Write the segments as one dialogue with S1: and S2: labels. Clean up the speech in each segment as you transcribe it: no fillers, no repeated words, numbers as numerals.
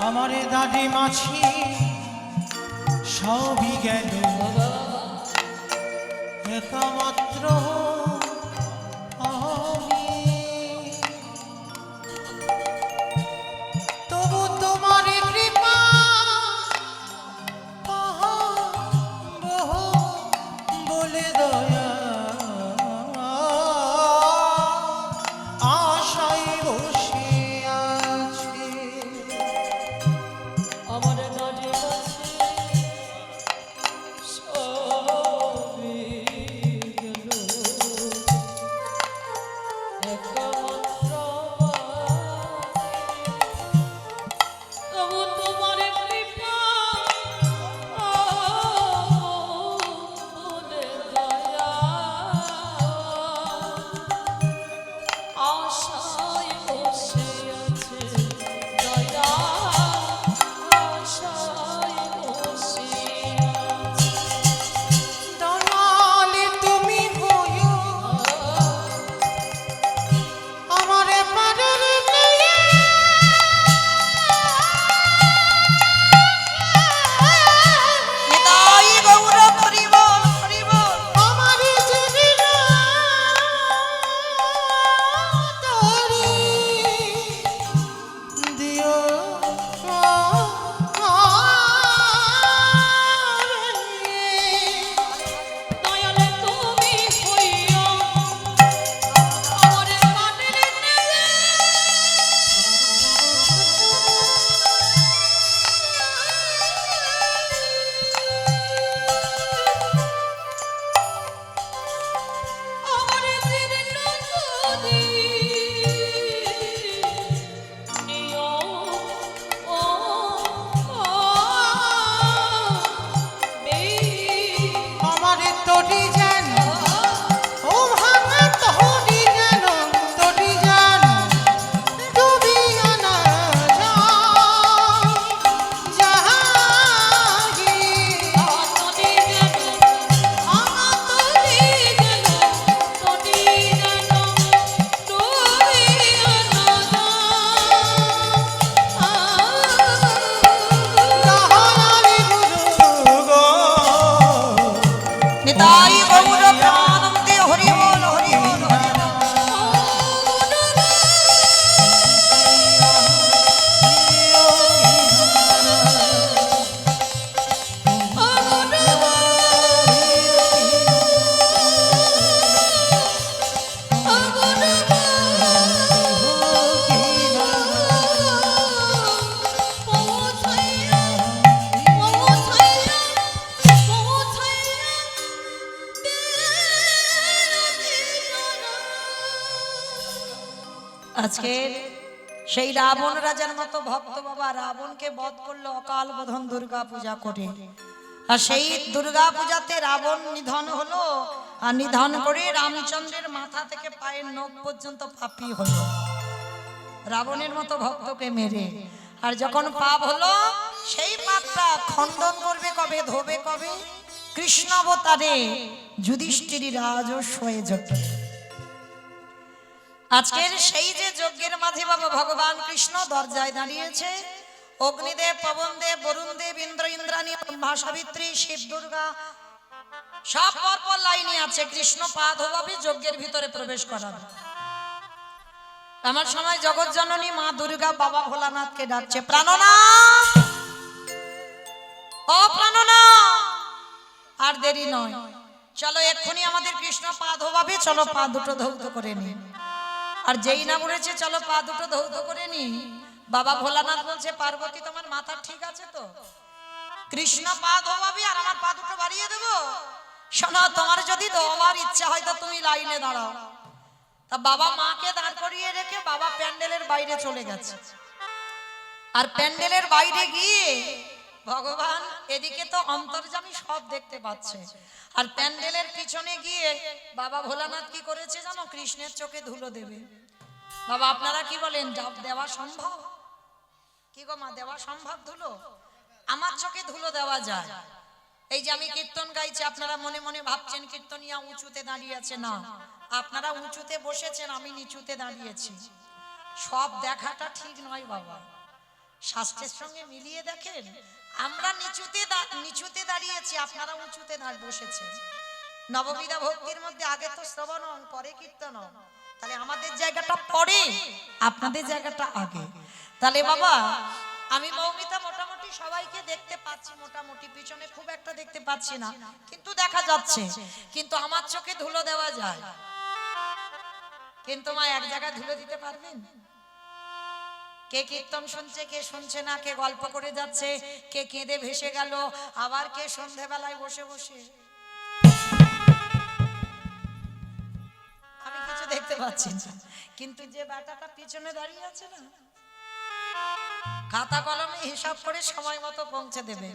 S1: আমারে দাদি মাছি সবই গেল একমাত্র আমি। তবু তোমার কৃপা বলে দয়া আশায় বসে আছে।
S2: আমার দাদি মাছি সবই গেল একমাত্র তবু তোমার কৃপা বলে দয়া আশায় বসে আছে দয়া আশায় বসে আছে।
S1: দয়ালে তুমি হইও আমারে পারের নিয়ে
S3: নিতাই গৌর হরিব হরিব
S1: আমারে জীবন তরি দিও
S2: দয়ালে তুমি হইও আমারে পানের নেয়ে আমারে জীর্ণ যদি নিও ও
S1: আমারে তরি যেন ও ভাঙা তরি যেন তরি যেন ডুবিয়া না যায়
S2: তটি যেন আমার তটি যেন তটি যেন ডুবিয়া না
S1: দয়ালে গুরু গো
S3: নিতাই গৌর প্রেমানন্দে হরি বল হরি বল হরি বল। আজকে সেই রাবণ রাজার মতো ভক্ত বাবা রাবণকে বধ করলো অকাল বোধন দুর্গা পূজা করে। আর সেই দুর্গা পূজাতে রাবণ নিধন হলো। আর নিধন করে রামচন্দ্রের মাথা থেকে পায়ের নখ পর্যন্ত পাপী হলো রাবণের মতো ভক্তকে মেরে। আর যখন পাপ হলো সেই পাপটা খণ্ডন করবে কবে, ধোবে কবে? কৃষ্ণ অবতারে যুধিষ্ঠির রাজস্ব হয়ে যেত। আজকের সেই যে যজ্ঞের মাঝে বাবা ভগবান কৃষ্ণ দরজায় দাঁড়িয়েছে। অগ্নিদেব, পবনদেব, বরুণদেব, ইন্দ্র, ইন্দ্রাণী, ব্রহ্মা, সাবিত্রী, শিব, দুর্গা সব পরপর লাইনে আছে। কৃষ্ণ পা ধোয়াবে, যজ্ঞের ভিতরে প্রবেশ করাবে। আমার সময় জগৎ জননী মা দুর্গা বাবা ভোলানাথকে ডাকছে, প্রাণনাথ, ও প্রাণনাথ, আর দেরি নয়, চলো এক্ষুনি আমাদের কৃষ্ণ পা ধোয়াবে, চলো পা দুটো ধৌত করে নি। আর যেই না বলেছে চলো পা দুটো ধৌত করে নি, বাবা ভোলানাথ বলছে, পার্বতী তোমার মাথা ঠিক আছে তো? কৃষ্ণ পা ধোয়াবে আর আমার পা দুটো বাড়িয়ে দেবো? শোনো, তোমার যদি ধোয়ার ইচ্ছা হয় তো তুমি লাইনে দাঁড়াও। তা বাবা মাকে দাঁড় করিয়ে রেখে বাবা প্যান্ডেলের বাইরে চলে গেছে। আর প্যান্ডেলের বাইরে গিয়ে ভগবান এদিকে তো অন্তর্যামী সব দেখতে পাচ্ছে। আর প্যান্ডেলের পিছনে গিয়ে বাবা ভোলানাথ কি করেছে জানো? কৃষ্ণের চোখে ধুলো দেবে। বাবা আপনারা কি বলেন, দেওয়া সম্ভব? কি গো মা, দেওয়া সম্ভব ধুলো? আমার চোখে ধুলো দেওয়া যায়। এই যে আমি কীর্তন গাইছি, আপনারা মনে মনে ভাবছেন কীর্তনিয়া উঁচুতে দাঁড়িয়ে আছে। না, আপনারা উঁচুতে বসেছেন, আমি নিচুতে দাঁড়িয়েছি। সব দেখাটা ঠিক নয় বাবা। শাস্ত্রের সঙ্গে মিলিয়ে দেখেন, আমরা নিচুতে দাঁড়িয়েছি, আপনারা উঁচুতে বসেছেন। নববিধা ভক্তির মধ্যে আগে তো শ্রবণ, পরে কীর্তন, তাহলে আমাদের জায়গাটা পরে, আপনাদের জায়গাটা আগে। তাহলে বাবা আমি মৌমিতা মোটামুটি সবাইকে দেখতে পাচ্ছি, মোটামুটি পিছনে খুব একটা দেখতে পাচ্ছি না, কিন্তু দেখা যাচ্ছে। কিন্তু আমার চোখে ধুলো দেওয়া যায়, কিন্তু মা এক জায়গায় ধুলো দিতে পারবেন? কে কীর্তন শুনছে, কে শুনছে না, কে গল্প করে যাচ্ছে, কে কেঁদে ভেসে গেল, আবার কে সন্ধেবেলায় বসে বসে, আমি কিছু দেখতে পাচ্ছি না। কিন্তু যে বাটাটা পিছনে দাঁড়িয়ে আছে না, খাতা কলমে হিসাব করে সময় মতো পৌঁছে দেবে।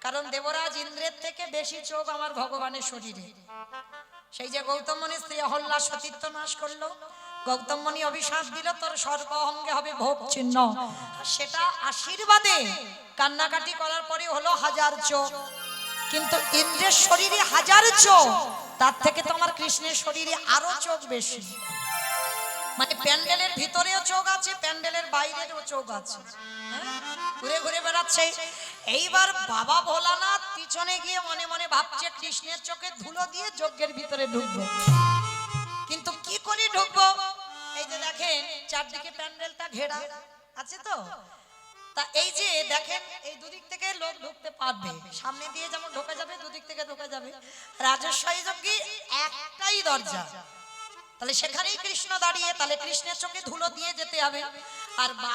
S3: কারণ দেবরাজ ইন্দ্রের থেকে বেশি চোখ আমার ভগবানের শরীরে। সেই যে গৌতম মুনির স্ত্রী অহল্যা সতীত্ব নাশ করলো, গৌতম মুনি অভিশাপ দিল তোর সর্ব অঙ্গে হবে ভোগ চিহ্ন, সেটা আশীর্বাদে কান্নাকাটি করার পরে হলো 1000 চোখ। কিন্তু ইন্দ্রের শরীরে 1000 চোখ, তার থেকে তোমার কৃষ্ণের শরীরে আরো চোখ বেশি। মানে প্যান্ডেলের ভিতরেও চোখ আছে, প্যান্ডেলের বাইরেও চোখ আছে, ঘুরে ঘুরে বেড়াচ্ছে। এইবার বাবা ভোলানাথ পিছনে গিয়ে মনে মনে ভাবছে কৃষ্ণের চোখে ধুলো দিয়ে যজ্ঞের ভিতরে ঢুকবো, কিন্তু কি করে ঢুকবো? এই যে দেখেন চারদিকে প্যান্ডেলটা ঘেরা আছে তো, তা এই যে দেখেন এই দুদিক থেকে লোক ঢুকতে পারবে, সামনে দিয়ে যেমন ঢোকা যাবে, দুদিক থেকে ঢোকা যাবে। রাজস্বায়ী যজ্ঞে একটাই দরজা, তাহলে সেখানেই কৃষ্ণ দাঁড়িয়ে, তাহলে কৃষ্ণের চোখে ধুলো দিয়ে যেতে হবে। আর বাবা